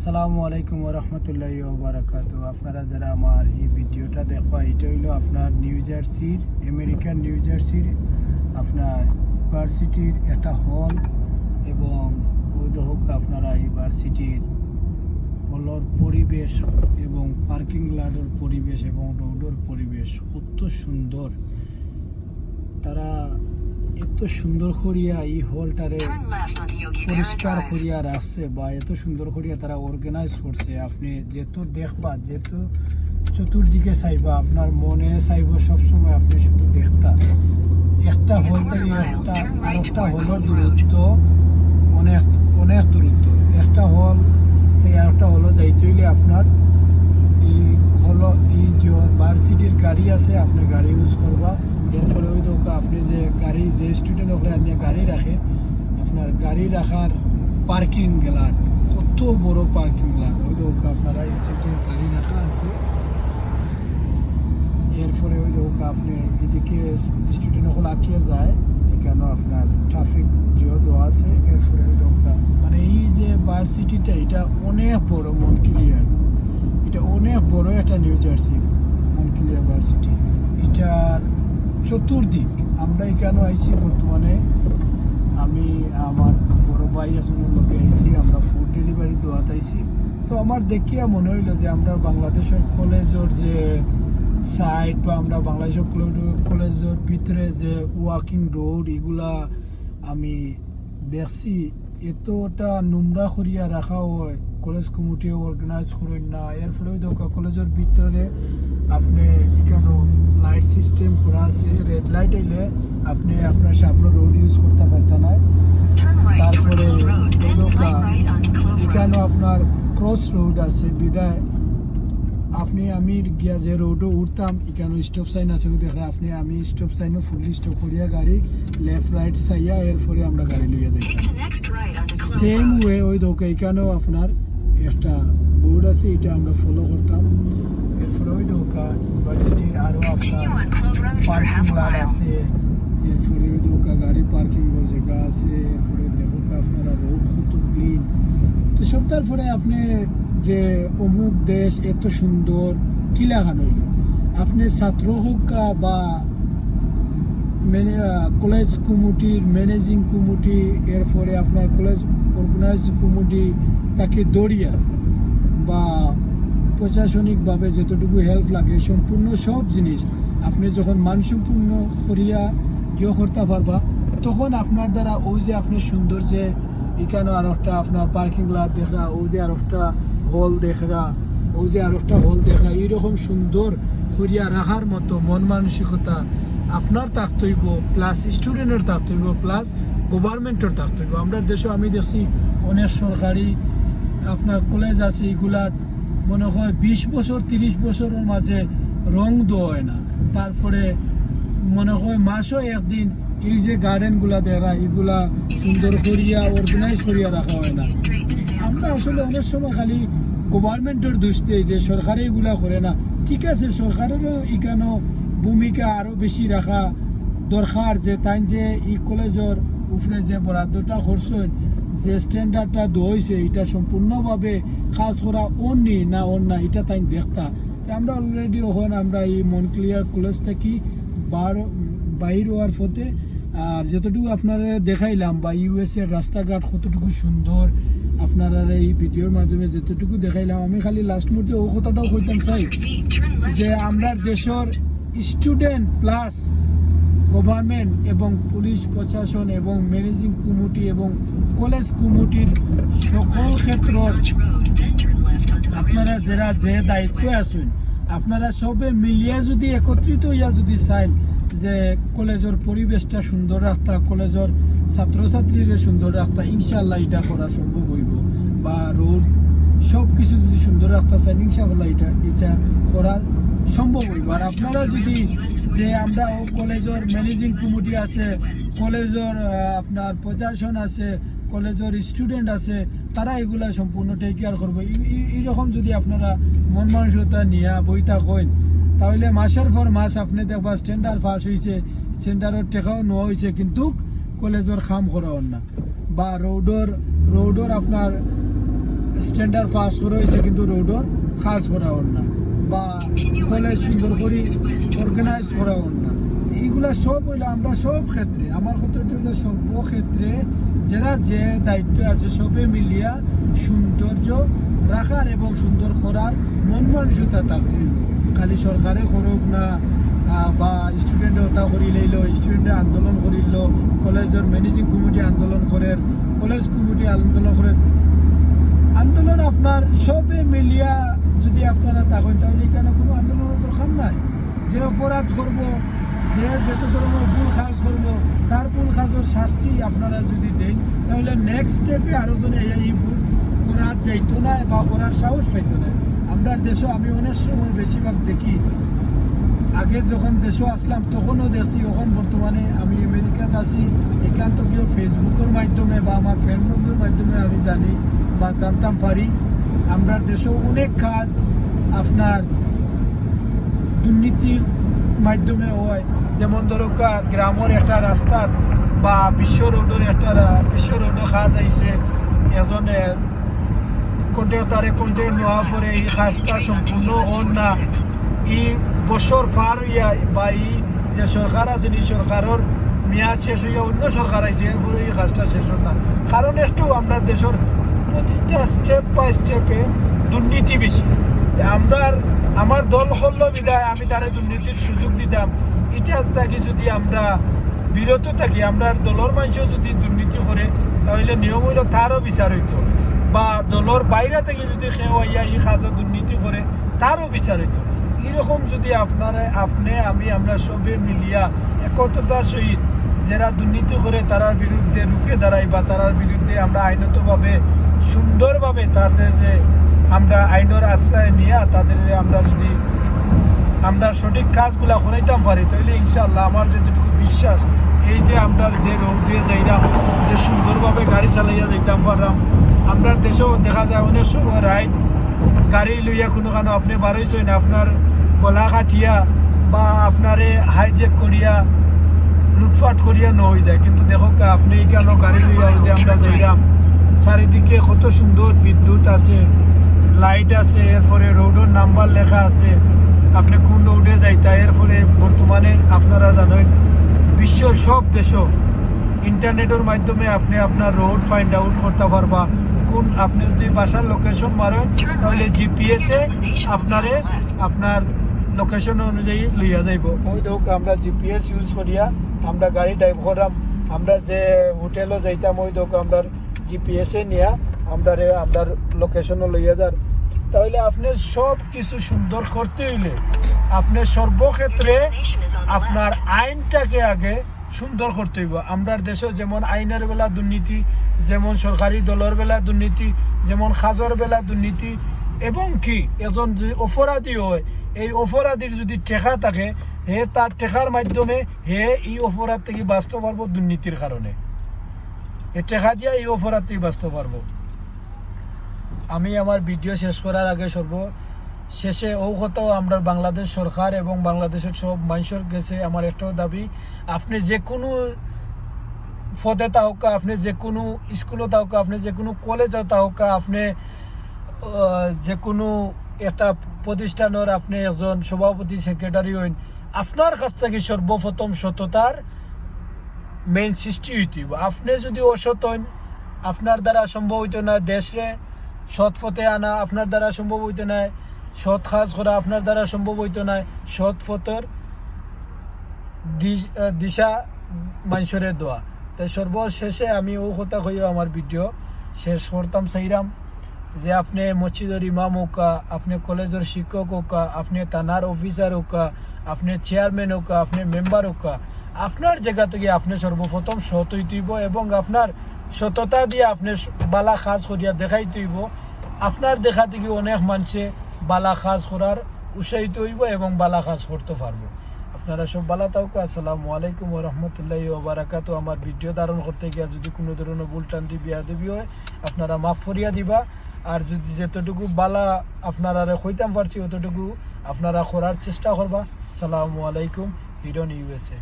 আসসালামু আলাইকুম রহমতুল্লাহি ওবারাকাতু। আপনারা যারা আমার এই ভিডিওটা দেখবা, এটা হইলো আপনার নিউ জার্সির, আমেরিকান নিউ জার্সির আপনার ইউনিভার্সিটির একটা হল, এবং ওই হোক আপনারা ইউনিভার্সিটির হলের পরিবেশ এবং পার্কিং লটের পরিবেশ এবং রোডের পরিবেশ কত সুন্দর। তারা এত সুন্দর করিয়া এই হলটারে পরিষ্কার করিয়া রাখছে বা এত সুন্দর করিয়া তারা অর্গানাইজ করছে। আপনি যেহেতু দেখবা, যেহেতু চতুর্দিকে চাইবা, আপনার মনে চাইব সবসময় আপনি শুধু দেখতা। একটা হল থেকে আরেকটা হলের দূরত্ব অনেক অনেক দূরত্ব। একটা হল থেকে আরেকটা হল যাইতে হইলে আপনার এই হলো এই যে ভার্সিটির গাড়ি আছে, আপনি গাড়ি ইউজ করবা। এর ফলে ওই দোকা আপনি যে গাড়ি, যে স্টুডেন্ট ওখানে আপনি গাড়ি রাখে, আপনার গাড়ি রাখার পার্কিং লট, কত বড় পার্কিং লট, ওই দোকা আপনারা এই সাইডে গাড়ি রাখা আছে। এর ফলে ওই দোকা আপনি এদিকে স্টুডেন্ট ওখানে আটকে যায়, এখানেও আপনার ট্রাফিক যেও দেওয়া আছে। এর ফলে ওই দোকা মানে এই যে ভার্সিটিটা, এটা অনেক বড়, মন ক্লিয়ার, এটা অনেক বড় একটা নিউ জার্সি মন ক্লিয়ার ভার্সিটি। এটার চতুর্দিক আমরা এখানে আইছি বর্তমানে, আমি আমার বড় ভাই আসনের লোকে আইছি, আমরা ফুড ডেলিভারি দেওয়াতে আইছি। তো আমার দেখিয়া মনে হইল যে আমরা বাংলাদেশের কলেজের যে সাইড বা আমরা বাংলাদেশের কলেজের ভিতরে যে ওয়াকিং রোড, এগুলা আমি দেখছি এতটা নোংরা করিয়া রাখা হয়, কলেজ কমিটিও অর্গানাইজ করেন না। এর ফলে দেখা কলেজের ভিতরে আপনি এখানে লাইট সিস্টেম করা আছে, রেড লাইট আইলে আপনি আপনার সামনে রোড ইউজ করতে পারতেন না। তারপরে এখানে আপনার ক্রস রোড আছে বিদায় আমি গিয়া যে রোডও উঠতাম, এখানে স্টপ সাইন আছে দেখে আপনি, আমি স্টপ সাইনও ফুললি স্টপ করিয়া গাড়ি লেফট রাইট চাইয়া এরপরে আমরা গাড়ি লইয়া যাই। সেম ওয়ে ওই দোকে এখানেও আপনার একটা বোর্ড আছে, এটা আমরা ফলো করতাম। এরপরে ওই দোকা ইউনিভার্সিটির আরও আপনার পার্কিং লট আছে, এরপরে ওই দোকা গাড়ি পার্কিংয়ের জায়গা আছে। এরপরে দেখো আপনারা রোড কত ক্লিন। তো সব তারপরে আপনি যে অমুক দেশ এত সুন্দর কি লাগানো হইল, আপনি ছাত্র হোক বা কলেজ কমিটির ম্যানেজিং কমিটি, এরপরে আপনার কলেজ অর্গানাইজ কমিটি, তাকে দরিয়া বা প্রশাসনিকভাবে যতটুকু হেল্প লাগে সম্পূর্ণ সব জিনিস আপনি যখন মানসম্পূর্ণ করিয়া করতে পারবা, তখন আপনার দ্বারা ওই যে আপনি সুন্দর যে এখানে আর একটা আপনার পার্কিং লট দেখরা, ওই যে আর একটা হল দেখরা, ওই যে আর একটা হল দেখরা, এইরকম সুন্দর করিয়া রাখার মতো মন মানসিকতা আপনার থাকতে হইব, প্লাস স্টুডেন্টের থাকতে হইব, প্লাস গভর্নমেন্টের থাকতে হইব। আমরা দেশে আমি দেখছি অনেক সরকারি আপনার কলেজ আছে, এগুলার মনে হয় 20 বছর 30 বছরের মাঝে রং দেওয়া হয় না। তারপরে মনে হয় মাসও একদিন এই যে গার্ডেনগুলা দেখা, এগুলা সুন্দর করিয়া অর্গানাইজ করিয়া রাখা হয় না। আমরা আসলে অনেক সময় খালি গভর্নমেন্টের দোষ দিই যে সরকারে এগুলা করে না। ঠিক আছে, সরকারেরও এখানে ভূমিকা আরও বেশি রাখা দরকার, যে তাই যে এই কলেজের উপরে যে বরাদ্দটা করছেন, যে স্ট্যান্ডার্ডটা দইছে, এটা সম্পূর্ণভাবে কাজ করা অন্যি না এটা তাই দেখতা। আমরা অলরেডি ওখান আমরা এই মন ক্লিয়ার কলেজ থেকে বাইর হওয়ার পথে, আর যতটুকু আপনারা দেখাইলাম বা ইউএসএর রাস্তাঘাট কতটুকু সুন্দর আপনারা এই ভিডিওর মাধ্যমে যতটুকু দেখাইলাম, আমি খালি লাস্ট মুহূর্তে ও কথাটাও কইতাম চাই যে আমরা দেশের স্টুডেন্ট প্লাস গভর্নমেন্ট এবং পুলিশ প্রশাসন এবং ম্যানেজিং কমিটি এবং কলেজ কমিটির সকল ক্ষেত্রের আপনারা যারা যে দায়িত্বে আছেন, আপনারা সবে মিলিয়া যদি একত্রিত হইয়া যদি চান যে কলেজের পরিবেশটা সুন্দর রাখতা, কলেজের ছাত্রছাত্রীরা সুন্দর রাখতা, ইনশাআল্লাহ এটা করা সম্ভব হইব। বা রোড সব কিছু যদি সুন্দর রাখতে চান, ইনশাআল্লাহ এটা করা সম্ভব হইব। আর আপনারা যদি যে আমরা কলেজের ম্যানেজিং কমিটি আছে, কলেজের আপনার প্রশাসন আছে, কলেজের স্টুডেন্ট আছে, তারা এগুলা সম্পূর্ণ টেক কেয়ার করবো। এইরকম যদি আপনারা মন মানসিকতা নিয়ে বইটা কইন, তাহলে মাসের পর মাস আপনি দেখবা স্ট্যান্ডার্ড পাস হয়েছে, স্ট্যান্ডার্ডের টেকাও নেওয়া হয়েছে, কিন্তু কলেজের কাম করা না। বা রোডর আপনার স্ট্যান্ডার্ড পাস করা হয়েছে কিন্তু রোডর কাজ করা হন না বা কলেজ সুন্দর করে অর্গানাইজ করা হন না। এইগুলা সব হইলো আমরা সব ক্ষেত্রে আমার কথাটা হইলো সব ক্ষেত্রে যারা যে দায়িত্ব আছে সবে মিলিয়া সৌন্দর্য রাখার এবং সুন্দর করার মন মানসিকতা থাকতে হইব। খালি সরকারে করুক না বা স্টুডেন্টে ওটা করি লইল, স্টুডেন্টে আন্দোলন করিল, কলেজের ম্যানেজিং কমিটি আন্দোলন করেন, কলেজ কমিটি আন্দোলন করেন। আন্দোলন আপনার সবে মিলিয়া যদি আপনারা থাকেন তাহলে এখানে কোনো আন্দোলনের দরকার নাই। যে অপরাধ করব, যে যত ধরনের ভুল কাজ করব তার ভুল কাজের শাস্তি আপনারা যদি দেন তাহলে নেক্সট স্টেপে আরও জনে এই ভুল করার যাইতো না বা করার সাহস পাইতো না। আমরা দেশে আমি অনেক সময় বেশিরভাগ দেখি, আগে যখন দেশে আসলাম তখনও দেখছি, এখন বর্তমানে আমি আমেরিকাতে আছি, এখান থেকেও ফেসবুকের মাধ্যমে বা আমার ফ্রেন্ড বন্ধুর মাধ্যমে আমি জানি বা জানতাম পারি আমরা দেশেও অনেক কাজ আপনার দুর্নীতির মাধ্যমে হয়। যেমন ধরো গ্রামের একটা রাস্তার বা বিশ্ব রোডের কাজ আইছে, এজনে কন্ট্রাক্টরে কন্ট্রাক্ট নেওয়া পরে এই কাজটা সম্পূর্ণ হন না, এই বছর পার হইয়া বা এই যে সরকার আছে এই সরকারের মেয়াদ শেষ হইয়া অন্য সরকার আইছে, এরপরে এই কাজটা শেষ হন না। কারণ একটু আমরা দেশের প্রতিটা স্টেপ বাই স্টেপে দুর্নীতি বেশি। আমার দল করলো বিদায় আমি তারে দুর্নীতির সুযোগ দিতাম, এটা থাকি যদি আমরা বিরত থাকি, আমরা দলের মানুষও যদি দুর্নীতি করে তাহলে নিয়ম হইল তারও বিচার হইতো, বা দলের বাইরে থেকে যদি কেউ আইয়া এই কাজে দুর্নীতি করে তারও বিচার হইতো। এরকম যদি আমরা সবে মিলিয়া একতার সহিত যারা দুর্নীতি করে তারার বিরুদ্ধে রুখে দাঁড়াই বা তারার বিরুদ্ধে আমরা আইনতভাবে সুন্দরভাবে তাদের আমরা আইনের আশ্রয় নিয়ে তাদের আমরা সঠিক কাজগুলা করাইতাম পারি তাহলে ইনশাআল্লাহ আমার যেটুকু বিশ্বাস এই যে আমরা যে রোড দিয়ে যাইলাম, যে সুন্দরভাবে গাড়ি চালাইয়া যাইতাম পারলাম। আমরা দেশেও দেখা যায় অনেক সময় রাইড গাড়ি লইয়া কোনো কারণে আপনি বারোইছেন, আপনার গলা কাটিয়া বা আপনারে হাইজেক করিয়া লুটফাট করিয়া ন হয়ে যায়। কিন্তু দেখো আপনি কেন গাড়ি লইয়া যে আমরা যাইলাম, চারিদিকে কত সুন্দর বিদ্যুৎ আছে, লাইট আছে, এরপরে রোডের নাম্বার লেখা আছে, আপনি কোন রোডে যাইতা। এরপরে বর্তমানে আপনারা জানেন বিশ্বের সব দেশও ইন্টারনেটের মাধ্যমে আপনি আপনার রোড ফাইন্ড আউট করতে পারবা। কোন আপনি যদি বাসার লোকেশন মারেন তাহলে জিপিএসে আপনার লোকেশন অনুযায়ী লইয়া যাইব। ওই দেখো আমরা জিপিএস ইউজ করিয়া আমরা গাড়ি ড্রাইভ করাম, আমরা যে হোটেলও যাইতাম ওই দেখো আমরা জিপিএসে নিয়ে আমরা লোকেশনও লইয়া যার। তাহলে আপনি সব কিছু সুন্দর করতে হইলে আপনি সর্বক্ষেত্রে আপনার আইনটাকে আগে সুন্দর করতে হইব। আমরা দেশে যেমন আইনের বেলা দুর্নীতি, যেমন সরকারি দলের বেলা দুর্নীতি, যেমন খাজর বেলা দুর্নীতি, এবং কি এজন যে অপরাধী হয় এই অপরাধীর যদি টেকা থাকে হে তার টেকার মাধ্যমে এই অপরাধ থেকে বাঁচতে পারবো। দুর্নীতির কারণে এই টেকা দিয়া এই অপরাধ থেকে বাঁচতে পারবো। আমি আমার ভিডিও শেষ করার আগে শেষে কথাও আমরা বাংলাদেশ সরকার এবং বাংলাদেশের সব মানুষের কাছে আমার একটাও দাবি, আপনি যে কোনো পদে থাকা, আপনি যে কোনো স্কুলে থাকা, আপনি যে কোনো কলেজে থাকা, আপনি যে কোনো একটা প্রতিষ্ঠানের আপনি একজন সভাপতি সেক্রেটারি হইন, আপনার কাছ থেকে সর্বপ্রথম সততার মেইন সৃষ্টি হইতে হইব। আপনি যদি অসৎ হইন আপনার দ্বারা সম্ভব হইতো না দেশে সৎ পথে আনা, আপনার দ্বারা সম্ভব হইতো না সৎ কাজ করা, আপনার দ্বারা সম্ভব হইতো না সৎ পথের দিশা মানুষের দোয়া। তাই সর্বশেষে আমি কথা কইও আমার ভিডিও শেষ করতাম চাইরাম যে আপনি মসজিদের ইমাম হোকা, আপনি কলেজের শিক্ষক হোকা, আপনি থানার অফিসার হোকা, আপনি চেয়ারম্যান হোকা, আপনি মেম্বার হোকা, আপনার জায়গা থেকে আপনি সর্বপ্রথম সৎ হইতে হইব এবং আপনার সততা দিয়ে আপনি বালা কাজ করিয়া দেখাইতে হইব। আপনার দেখা থেকে অনেক মানুষে বালা কাজ করার উৎসাহিত হইব এবং বালা কাজ করতে পারবো। আপনারা সব ভালো থাকুন। আসসালামু আলাইকুম ওয়া রাহমাতুল্লাহি ওয়া বারাকাতুহু। আমার ভিডিও ধারণ করতে গিয়ে যদি কোনো ধরনের ভুল টান্তি বিয়াদবি হয় আপনারা মাফ করিয়া দিবা। আর যদি যতটুকু বালা আপনারা কইতাম পারছি অতটুকু আপনারা করার চেষ্টা করবা। আসসালামু আলাইকুম। হিরন USA।